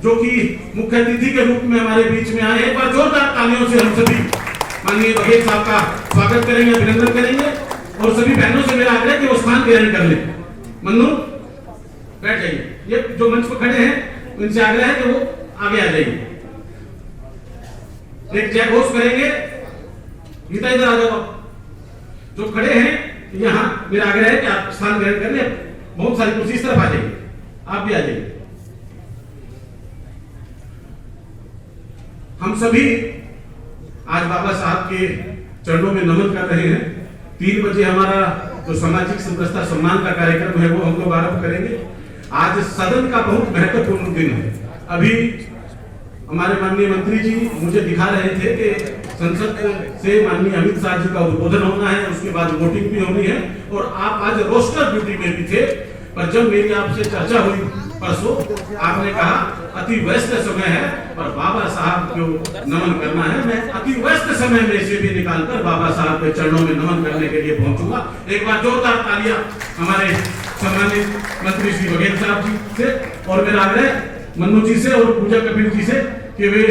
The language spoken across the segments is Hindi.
जो कि मुख्य अतिथि के रूप में हमारे बीच में आए। एक बार जोरदार तालियों से हम सभी माननीय बघेल साहब का स्वागत करेंगे, अभिनंदन करेंगे। और सभी बहनों से मेरा आग्रह कि वो स्थान ग्रहण कर ले। मन्नू बैठ जाइए। ये जो मंच पर खड़े हैं उनसे आग्रह है कि वो आगे आ जाइए। एक जय घोष करेंगे। गीता इधर आ जाओ। जो खड़े हैं यहाँ मेरा आग्रह है कि आप स्थान ग्रहण कर ले। बहुत सारी कुर्सी इस तरफ आ जाइए, आप भी आ जाइए। हम सभी आज बाबा साहब के चरणों में नमन कर रहे हैं। 3 बजे हमारा जो सामाजिक समरसता सम्मान का कार्यक्रम है वो हम लोग आरंभ करेंगे। आज सदन का बहुत महत्वपूर्ण दिन है। अभी हमारे माननीय मंत्री जी मुझे दिखा रहे थे कि संसद से माननीय अमित शाह जी का उद्बोधन होना है, उसके बाद वोटिंग भी होनी है। और आप आज रोस्टर ड्यूटी में भी थे, पर जब मेरी आपसे चर्चा हुई परसों, आपने कहा अति व्यस्त समय है और बाबा साहब को नमन करना है। मैं अति व्यस्त समय में से भी निकालकर बाबा साहब के चरणों में नमन करने के लिए पहुंचूंगा। एक बार जोरदार तालियां हमारे सम्मानित मंत्री श्री बघेल साहब जी से, और मेरा आग्रह मन्नू जी से और पूजा कपिल जी से कि वे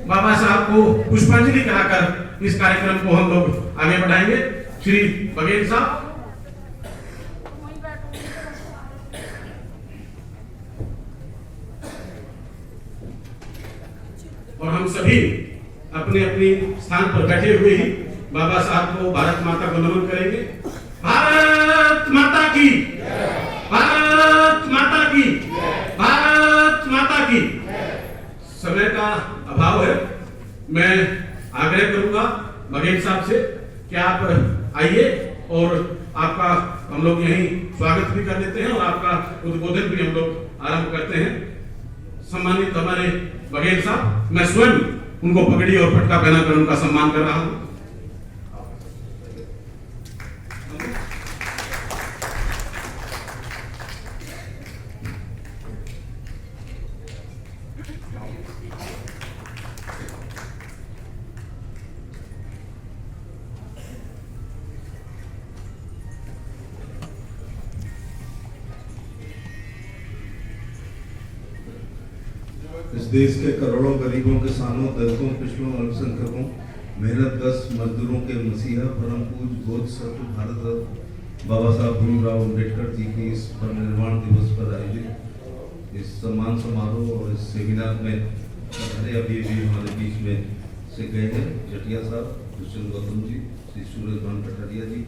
बाबा साहब को पुष्पांजलि कराकर इस कार्यक्रम को हम लोग आगे बढ़ाएंगे। श्री बघेल साहब। और हम सभी अपने अपने स्थान पर बैठे हुए ही बाबा साहब को, भारत माता को नमन करेंगे। भारत माता की, भारत माता की, भारत माता की। समय का अभाव है, मैं आग्रह करूंगा बघेल साहब से कि आप आइए और आपका हम लोग यहीं स्वागत भी कर लेते हैं और आपका उद्बोधन भी हम लोग आरंभ करते हैं। सम्मानित हमारे बघेल साहब, मैं स्वयं उनको पगड़ी और पटका पहनाकर उनका सम्मान कर रहा हूं। इस देश के करोड़ों गरीबों, किसानों, दलितों, पिछड़ों, अल्पसंख्यकों, मेहनतकश मजदूरों के मसीहा परम पूज्य बोध सत्व भारत रत्न बाबा साहब भीमराव अम्बेडकर जी के इस परिनिर्वाण दिवस पर आयोजित इस सम्मान समारोह और इस सेमिनार में अभी हमारे बीच में से गए हैं जटिया साहब, दुष्यंत गौतम जी, श्री सूरज भान कटारिया जी,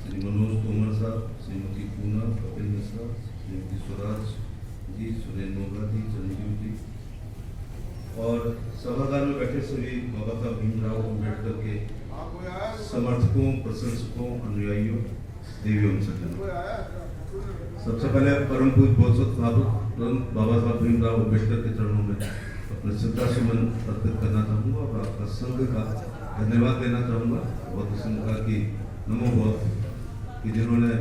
श्री मनोज तोमर साहब, श्रीमती पूना कपिल मिश्रा, श्रीमती स्वराज जी, सुरेंद्र मोगरा जी, चंद्रजीव जी और सभागार में बैठे सभी बाबा साहब भीमराव अम्बेडकर के समर्थकों, प्रशंसकों, अनुयायियों, देवियों, सज्जनों। सबसे पहले परम पूज्य बोध बाबा साहब भीमराव अम्बेडकर के चरणों में अपने श्रद्धा सुमन अर्पित करना चाहूँगा और आपका संघ का धन्यवाद देना चाहूँगा। बहुत संघ का कि नमो बहुत कि जिन्होंने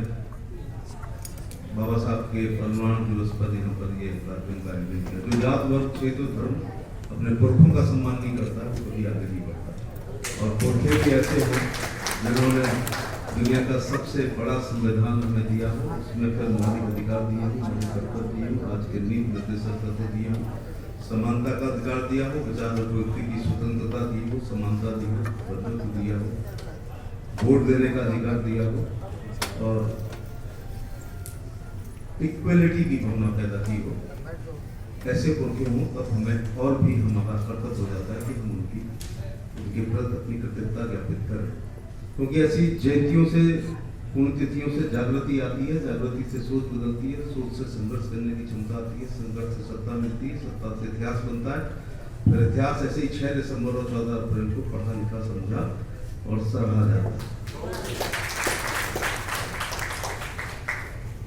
बाबा साहब के परिनिर्वाण दिवस पर यहाँ पर ये कार्यक्रम का आयोजन किया। जो जात वर्ग क्षेत्र धर्म अपने पुरखों का सम्मान नहीं करता वो कभी आगे नहीं बढ़ता। और पुरखे भी ऐसे हैं जिन्होंने दुनिया का सबसे बड़ा संविधान हमें दिया हो, उसमें फिर मौलिक अधिकार दिए हो, मौलिक कर्तव्य दिए हो, आज के नीति निर्देशक करते दिए हो, समानता का अधिकार दिया हो, विचार अभिव्यक्ति की स्वतंत्रता दी हो, समानता दी हो, प्रभुत्व दिया हो, वोट देने का अधिकार दिया हो और इक्वलिटी की भावना पैदा की हो। ऐसे पुरखे हों तब हमें और भी हमारा कर्तव्य हो जाता है कि हम उनके प्रति अपनी कृतज्ञता ज्ञापित करें, क्योंकि ऐसी जयंतियों से, पुण्यतिथियों से जागृति आती है, जागृति से सोच बदलती है, सोच से संघर्ष करने की क्षमता आती है, संघर्ष से सत्ता मिलती है, सत्ता से इतिहास बनता है, फिर इतिहास ऐसे ही 6 दिसंबर और 14 अप्रैल को पढ़ा लिखा समझा और सराहा जाता है।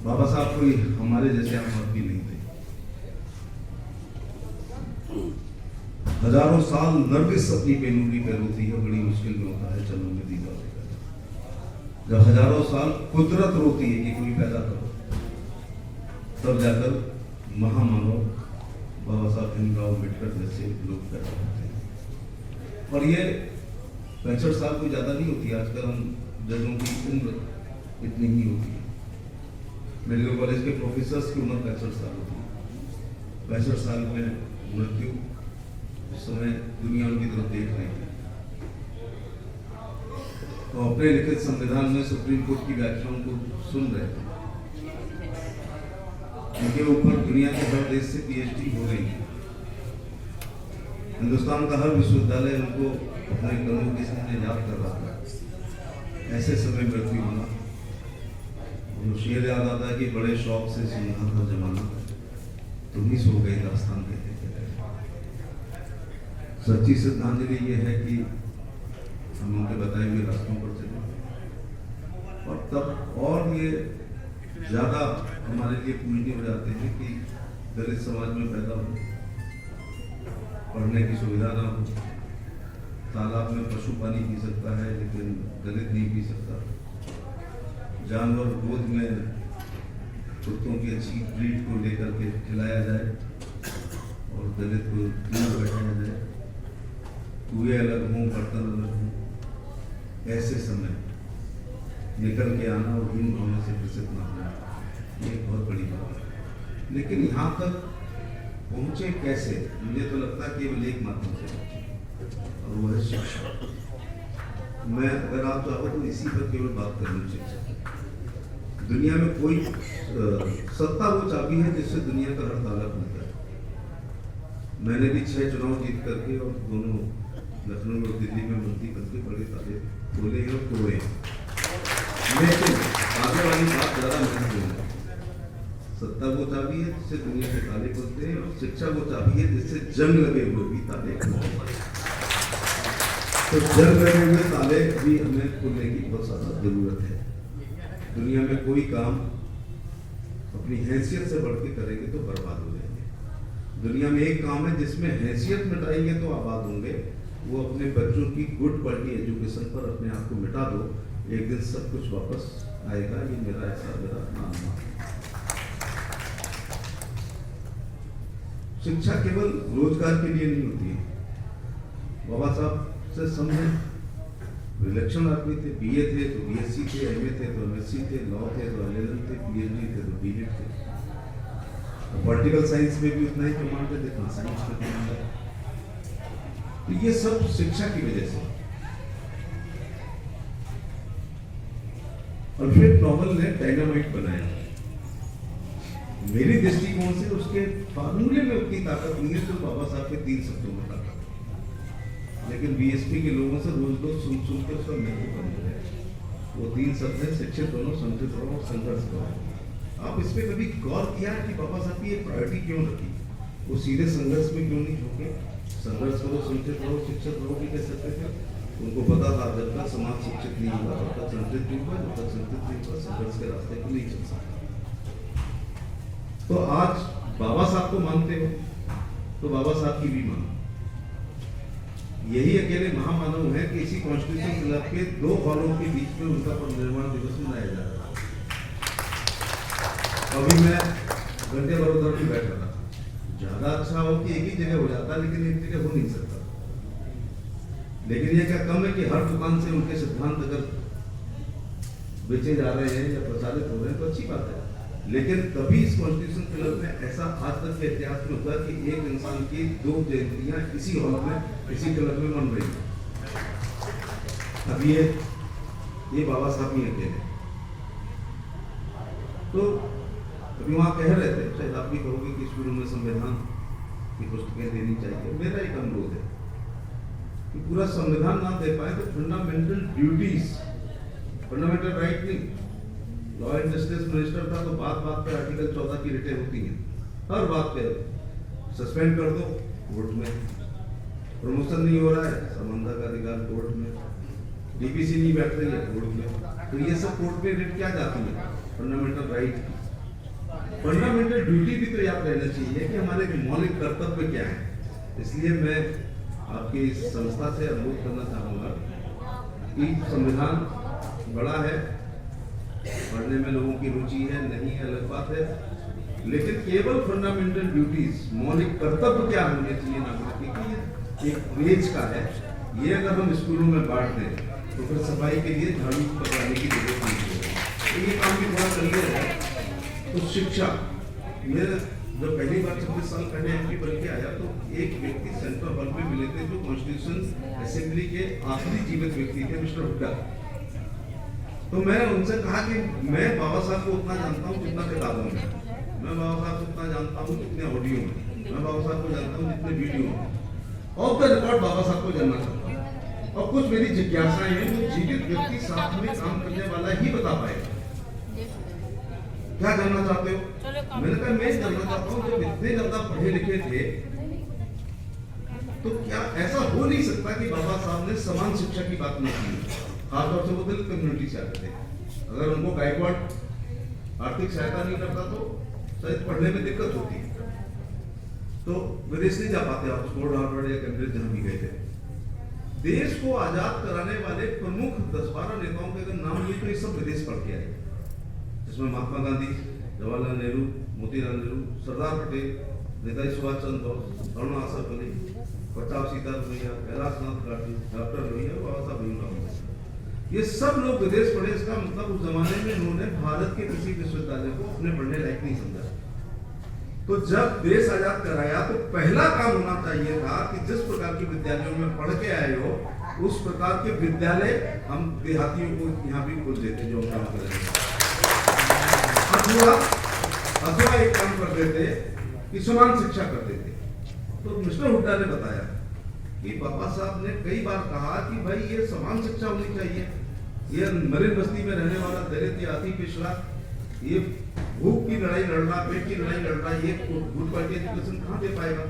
बाबा साहब कोई हमारे जैसे आम आदमी नहीं थे। हजारों साल नरगिस अपनी बेनूरी पे रोती है, बड़ी मुश्किल में होता है चलो में दीदा देगा। जब हजारों साल कुदरत रोती है कि कोई पैदा करो, तब जाकर महामानव बाबा साहब भीमराव अम्बेडकर जैसे लोग पैदा होते हैं। और ये 65 साल कोई ज्यादा नहीं होती। आजकल हम जजों की उम्र इतनी ही होती है। मेडिकल कॉलेज के प्रोफेसर्स की उम्र 65 साल होती है। 65 साल में मृत्यु। उस समय दुनिया उनकी तरफ देख रही थी। तो अपने लिखित संविधान में सुप्रीम कोर्ट की व्याख्याओं को सुन रहे थे। उनके ऊपर दुनिया के हर देश से पीएचडी हो रही है। हिंदुस्तान का हर विश्वविद्यालय उनको अपने कदमों के सामने याद कर रहा था। ऐसे समय मृत्यु होना, मुझे शेर याद आता है कि बड़े शौक से सुन रहा था जमाना, तुम ही सो गई दास्तान कहते थे। सच्ची श्रद्धांजलि ये है कि हम उनके बताए हुए रास्तों पर चले, और तब और ये ज्यादा हमारे लिए पूजनीय हो जाते हैं कि दलित समाज में पैदा हो, पढ़ने की सुविधा ना हो, तालाब में पशु पानी पी सकता है लेकिन दलित नहीं पी सकता, जानवर गोद में कुत्तों की अच्छी ब्रीड को लेकर के खिलाया जाए और दलित को दूर बैठाया जाए, कुएं अलग हों, बर्तन अलग हों। ऐसे समय निकल के आना और हीन भावना से ग्रसित ना होना, ये एक बहुत बड़ी बात है। लेकिन यहाँ तक पहुंचे कैसे? मुझे तो लगता है केवल एक माध्यम से पहुंचे, और वो है शिक्षा। मैं अगर आप चाहो तो इसी पर केवल बात करनी चाहिए। दुनिया में कोई सत्ता वो चाबी है जिससे दुनिया का हर ताला खुलता है। मैंने भी 6 चुनाव जीत करके और दोनों लखनऊ और दिल्ली में मंत्री पद के बड़े ताले खोले और तोड़े, लेकिन आगे वाली बात ज्यादा महत्वपूर्ण है। सत्ता वो चाबी है जिससे दुनिया के ताले खुलते हैं, और शिक्षा वो चाबी है जिससे जंग लगे हुए भी ताले खुलते हैं। तो जंग लगे हुए ताले भी हमें खोलने की बहुत ज्यादा जरूरत है। दुनिया में कोई काम अपनी हैसियत से बढ़ के करेंगे तो बर्बाद हो जाएंगे। दुनिया में एक काम है जिसमें हैसियत मिटाएंगे तो आबाद होंगे, वो अपने बच्चों की गुड क्वालिटी एजुकेशन पर अपने आप को मिटा दो, एक दिन सब कुछ वापस आएगा। ये मेरा मानना है। शिक्षा केवल रोजगार के लिए नहीं होती है। बाबा साहब से समझे विलक्षण आदमी थे, बीए थे तो बीएससी थे, एमए थे तो एमएससी थे, लॉ थे तो एलएलएम थे, पीएचडी थे तो डीलिट थे। पॉलिटिकल साइंस में भी उतना ही कमांड थे जितना साइंस में कमांड है। तो ये सब शिक्षा की वजह से। अल्फ्रेड नोबेल ने डायनामाइट बनाया। मेरी दृष्टिकोण से उसके फार्मूले में उतनी ताकत नहीं है जो बाबा साहब के 3 शब्दों में ताकत, लेकिन बीएसपी के लोगों से रोज रोज सुन के उसका महत्व बन गया। वो 3 शब्द है, शिक्षित बनो, संगठित रहो, संघर्ष करो। आप इस पे कभी गौर किया कि बाबा साहब की ये प्रायोरिटी क्यों रखी? वो सीधे संघर्ष में क्यों नहीं झोंके? संघर्ष करो, संगठित रहो, शिक्षित रहो भी कह सकते थे। उनको पता था जब तक समाज शिक्षित नहीं होगा, जब तक संगठित नहीं होगा, जब तक संगठित नहीं होगा, संघर्ष के रास्ते पर नहीं चल सकता। तो आज बाबा साहब को मानते हो तो बाबा साहब की भी मानो। यही अकेले महामानव है कि इसी कॉन्स्टिट्यूशन क्लब के 2 हॉलों के बीच में उनका परिनिर्वाण दिवस मनाया जा रहा है। अभी मैं घंटे भर उधर भी बैठ रहा था। ज्यादा अच्छा हो कि एक ही जगह हो जाता, लेकिन एक जगह हो नहीं सकता। लेकिन ये क्या कम है कि हर दुकान से उनके सिद्धांत अगर बेचे जा रहे हैं या प्रचारित हो रहे हैं तो अच्छी बात है। लेकिन कभी इस कॉन्स्टिट्यूशन क्लब में ऐसा आज तक के इतिहास में हुआ कि एक इंसान की 2 जयंतियां इसी हॉल में, इसी क्लब में मन रही है। अब ये बाबा साहब ही अकेले। तो अभी वहां कह रहे थे, शायद आप भी कहोगे कि स्कूलों में संविधान की पुस्तकें देनी चाहिए। मेरा एक अनुरोध है कि पूरा संविधान ना दे पाए तो फंडामेंटल ड्यूटीज, फंडामेंटल राइट नहीं। लॉ एंड जस्टिस मिनिस्टर था तो बात बात पे आर्टिकल 14 की रिटें होती हैं, हर बात पे सस्पेंड कर दो कोर्ट में, प्रमोशन नहीं हो रहा है समानता का अधिकार कोर्ट में, डीपीसी नहीं बैठ रही है कोर्ट में। तो ये सब कोर्ट में रिट क्या जाती है? Fundamental right. फंडामेंटल ड्यूटी भी तो याद रहना चाहिए कि हमारे मौलिक कर्तव्य क्या है। इसलिए मैं आपकी इस संस्था से अनुरोध करना चाहूंगा कि संविधान बड़ा है, पढ़ने में लोगों की रुचि है नहीं अलग बात है, लेकिन केवल फंडामेंटल ड्यूटीज, मौलिक कर्तव्य क्या होने चाहिए नागरिक की, एक पेज का है। ये अगर हम स्कूलों में बांट दें तो फिर सफाई के लिए झाड़ू पकड़ाने की जरूरत नहीं है। तो ये काम भी थोड़ा क्लियर है। तो शिक्षा, मेरे जब पहली बार 26 साल पहले एमपी बन के आया तो एक व्यक्ति सेंट्रल हॉल में मिले थे जो कॉन्स्टिट्यूशन असेंबली के आखिरी जीवित व्यक्ति थे, मिस्टर हुड्डा। तो मैंने उनसे कहा कि मैं बाबा साहब को उतना जानता हूँ जितना किताबों में, मैं बाबा साहब को उतना जानता हूँ जितने ऑडियो में, मैं बाबा साहब को जानता हूँ जितने वीडियो में, ऑफ द रिकॉर्ड बाबा साहब को जानना चाहता हूँ। और कुछ मेरी जिज्ञासाएं हैं जो जीवित व्यक्ति साथ में काम करने वाला ही बता पाएगा। क्या जानना चाहते हो? मैंने कहा मैं जानना चाहता हूँ जब इतने ज्यादा पढ़े लिखे थे तो क्या ऐसा हो नहीं सकता कि बाबा साहब ने समान शिक्षा की बात नहीं की? खासतौर से वो दलित कम्युनिटी से आते थे, अगर उनको गायकवाड़ आर्थिक सहायता नहीं करता तो शायद पढ़ने में दिक्कत होती। तो विदेश नहीं जा पाते, ऑक्सफोर्ड, हार्वर्ड या कैम्ब्रिज जहां भी गए थे। देश को आजाद कराने वाले प्रमुख 10-12 नेताओं के अगर नाम लिए तो ये सब विदेश पढ़ के आए, जिसमें महात्मा गांधी, जवाहरलाल नेहरू, मोतीलाल नेहरू, सरदार पटेल, नेताजी सुभाष चंद्र बोस, अरुणा आसफ अली, प्रताप सीताराम लोहिया, कैलाश नाथ गांधी, डॉक्टर लोहिया, बाबा साहब भीमराव, ये सब लोग विदेश पढ़े। इसका मतलब उस जमाने में उन्होंने भारत के किसी विश्वविद्यालय को अपने पढ़ने लायक नहीं समझा। तो जब देश आजाद कराया तो पहला काम होना चाहिए था कि जिस प्रकार के विद्यालयों में पढ़ के आए हो उस प्रकार के विद्यालय हम देहातियों को यहाँ भी खोल देते जो काम करेंगे। अथवा एक काम कर देते कि समान शिक्षा कर देते। तो मिस्टर हुड्डा ने बताया कि बाबा साहब ने कई बार कहा कि भाई ये समान शिक्षा होनी चाहिए। ये मरीन बस्ती में रहने वाला दलित या अति पिछड़ा ये भूख की लड़ाई लड़ रहा, पेट की लड़ाई लड़ रहा, ये गुड क्वालिटी एजुकेशन कहाँ दे पाएगा?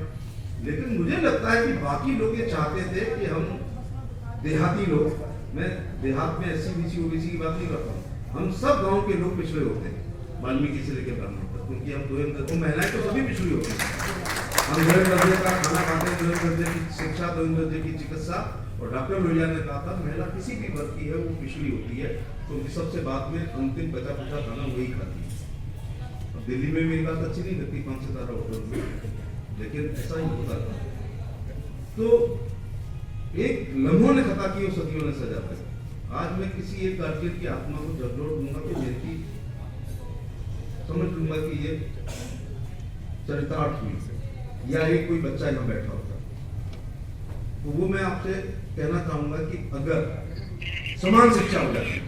लेकिन मुझे लगता है कि बाकी लोग ये चाहते थे कि हम देहाती लोग, मैं देहात में एससी बीसी ओबीसी की बात नहीं करता हूँ, हम सब गांव के लोग पिछड़े होते हैं, वाल्मीकि से लेकर ब्राह्मण तक, क्योंकि हम तो महिलाएं तो सभी पिछड़ी होती हैं। हम 2 दर्जे का खाना खाते हैं, 2 दर्जे की शिक्षा, 2 दर्जे की चिकित्सा। और डॉक्टर लोहिया ने कहा था महिला किसी भी वर्ग की है वो पिछड़ी होती है, क्योंकि सबसे बाद में अंतिम बचा खुचा खाना वही खाती है। अब दिल्ली में मेरी बात अच्छी नहीं लगती 5 सितारा होटल में, लेकिन ऐसा ही होता था। तो एक लम्हों ने खता की और सदियों ने सजा पाई। आज मैं किसी एक गार्जियन की आत्मा को झकझोर दूंगा तो मेरी समझ लूंगा कि ये चरितार्थ हुई या एक कोई बच्चा यहाँ बैठा होता। तो वो मैं आपसे कहना चाहूंगा कि अगर समान शिक्षा हो जाती,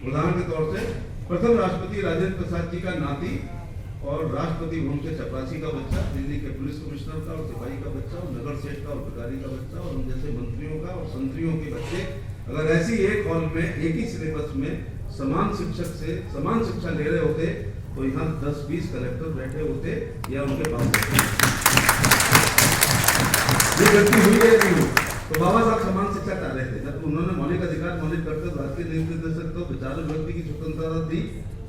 उदाहरण के तौर से प्रथम राष्ट्रपति राजेंद्र प्रसाद जी का नाती और राष्ट्रपति भवन के चपरासी का बच्चा, दिल्ली के पुलिस कमिश्नर का और सिपाही का बच्चा और नगर सेठ का और भिखारी का बच्चा और हम जैसे मंत्रियों का और संतरियों के बच्चे अगर ऐसी एक हॉल में एक ही सिलेबस में समान शिक्षक से समान शिक्षा ले रहे होते तो यहाँ 10-20 कलेक्टर बैठे होते या उनके पास ये गलती हुई है नहीं। तो बाबा साहब समान शिक्षा चाह रहे थे, जब उन्होंने मौलिक अधिकार मौलिक कर्तव्य राष्ट्रीय निर्देशक तो विचार व्यक्ति की स्वतंत्रता दी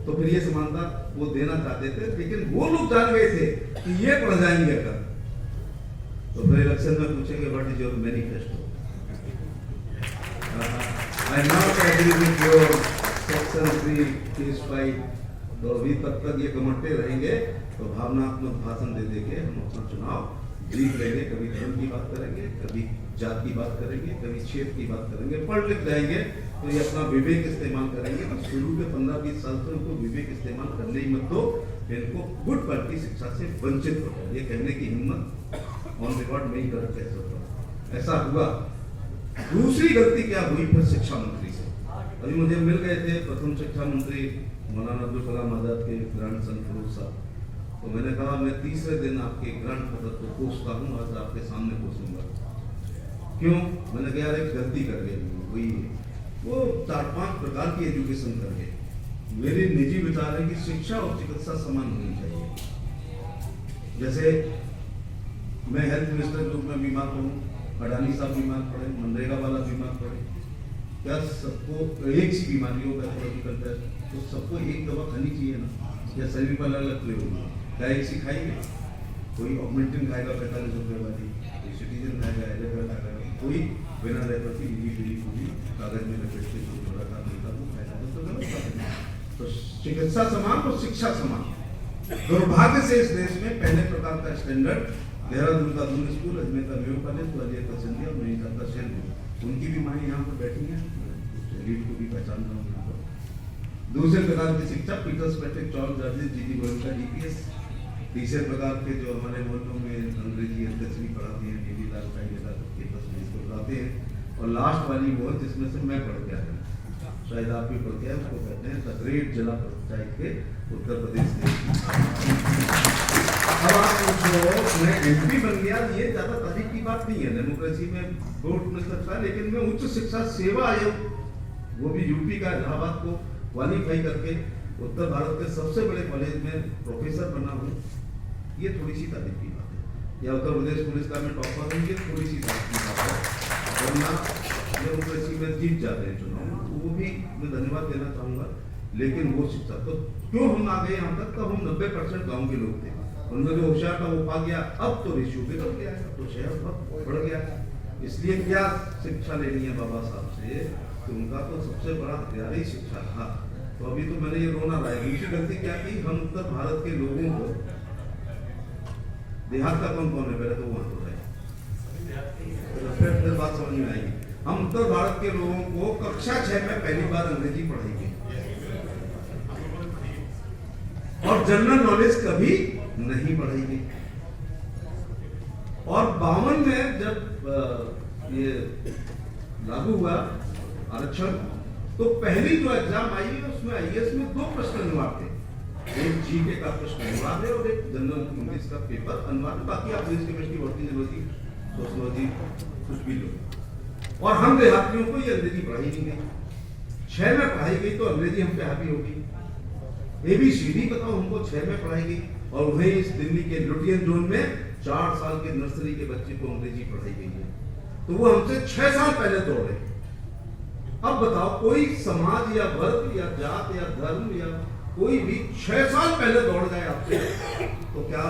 तो फिर ये समानता वो देना चाहते थे, लेकिन वो लोग जान गए थे कि ये पढ़ जाएंगे अगर तो फिर इलेक्शन में पूछेंगे what is your manifesto. I not agree with your section 3 case 5। तो अभी तब तक ये कमरते रहेंगे तो भावनात्मक भाषण दे देके हम अपना चुनाव जीत लेंगे। कभी धर्म की बात करेंगे, कभी जात की बात करेंगे, कभी क्षेत्र की बात करेंगे, पढ़ लिख जाएंगे तो ये अपना विवेक इस्तेमाल करेंगे। तो शुरू के 15-20 साल से उनको विवेक इस्तेमाल करने ही मत दो, इनको गुड क्वालिटी शिक्षा से वंचित हो। ये कहने की हिम्मत ऑन रिकॉर्ड नहीं कर कह सकता। ऐसा हुआ। दूसरी गलती क्या हुई फिर शिक्षा मंत्री से? अभी मुझे मिल गए थे प्रथम शिक्षा मंत्री मौलाना अब्दुल कलाम आजाद के ग्रांड सन फिरोज साहब। तो मैंने कहा मैं तीसरे दिन आपके ग्रांड फादर को कोसता हूँ, आज आपके सामने कोसूंगा। क्यों? मैंने कहा यार एक गलती कर गए, वही वो 4-5 प्रकार की एजुकेशन कर गए। मेरे निजी विचार है कि शिक्षा और चिकित्सा समान होनी चाहिए। जैसे मैं हेल्थ मिनिस्टर के रूप में बीमार पड़ूं, अडानी साहब बीमार पड़े, मनरेगा वाला बीमार पड़े, क्या सबको एक सी बीमारी हो पैथोलॉजिकल टेस्ट तो सबको एक दवा खानी चाहिए ना? या सभी पर अलग प्ले होगी? क्या एक सी खाएंगे? कोई ऑगमेंटिन खाएगा 45 रुपये वाली, कोई सिटीजन खाएगा, एलेक्ट्रा खाएगा, कोई बिना रेफर की पीली पूरी कागज में लपेट के जो जोड़ा का मिलता वो खाएगा, तो गलत बात है। तो चिकित्सा समान और शिक्षा समान। दुर्भाग्य से इस देश में पहले प्रकार का स्टैंडर्ड देहरादून का दून स्कूल, अजमेर का मेयो कॉलेज, ग्वालियर का सिंधिया और नैनीताल का शेरपुर, उनकी भी माएँ यहाँ पर बैठी हैं, लीड को भी पहचानता हूँ यहाँ पर। दूसरे प्रकार की शिक्षा Peter's Patrick Charles George's GT Goyal का डीपीएस, तीसरे प्रकार के जो हमारे मोहल्लों में अंग्रेजी अध्यक्ष भी पढ़ाते हैं, डीवी लाल कैंपस में इसको पढ़ाते हैं। और लास्ट वाली वो है जिसमें से मैं पढ़ के आया हूँ, शायद आप भी पढ़ के आए, उसको कहते हैं द ग्रेट जिला पंचायत के उत्तर प्रदेश के। अब आप पूछो मैं एमपी बन गया, ये ज्यादा तारीफ की बात नहीं है, डेमोक्रेसी में वोट मिल सकता है, लेकिन मैं उच्च शिक्षा सेवा आयोग, वो भी यूपी का इलाहाबाद को क्वालिफाई करके उत्तर भारत के सबसे बड़े कॉलेज में प्रोफेसर बना हूँ, ये थोड़ी सी तारीफ की बात है। या उत्तर प्रदेश पुलिस का मैं टॉपर हूँ, ये थोड़ी सी तारीफ की बात है। वरना डेमोक्रेसी में जीत जाते हैं चुनाव, वो भी मैं धन्यवाद देना चाहूँगा। लेकिन वो शिक्षा तो क्यों हम आ गए यहाँ तक, तब हम 90% गाँव के लोग थे, उनमें जो होशियार था वो पा गया, अब तो रेशियो बिगड़ गया है, तो शहर बहुत बढ़ गया। इसलिए क्या शिक्षा लेनी है बाबा साहब से, तो उनका तो सबसे बड़ा हथियार ही शिक्षा था। तो अभी तो मैंने ये रोना रहा है, दूसरी गलती क्या की, हम उत्तर भारत के लोगों को, देहात का कौन कौन है पहले तो वहां तो है, फिर बात समझ में आएगी। हम उत्तर भारत के लोगों को कक्षा 6 में पहली बार अंग्रेजी पढ़ाई गई, और जनरल नॉलेज कभी नहीं पढ़ाई गई। और 52 में जब ये लागू हुआ आरक्षण, तो पहली जो एग्जाम आई है उसमें आईएएस में 2 प्रश्न अनुवाद थे, एक जीके का प्रश्न अनुवाद है और एक जनरल इंग्लिश का पेपर अनुवाद है। बाकी आप physics, chemistry, botany, zoology, sociology कुछ भी लो। और हम देहातियों को ये अंग्रेजी पढ़ाई नहीं गई, 6 में पढ़ाई गई, तो अंग्रेजी हम पे हावी होगी। ABCD बताओ हमको 6 में पढ़ाई गई, और वही इस दिल्ली के लुटियन जोन में 4 साल के नर्सरी के बच्चे को अंग्रेजी पढ़ाई गई है, तो वो हमसे 6 साल पहले दौड़े। अब बताओ कोई समाज या वर्ग या जात या धर्म या कोई भी 6 साल पहले दौड़ जाए आपसे, तो क्या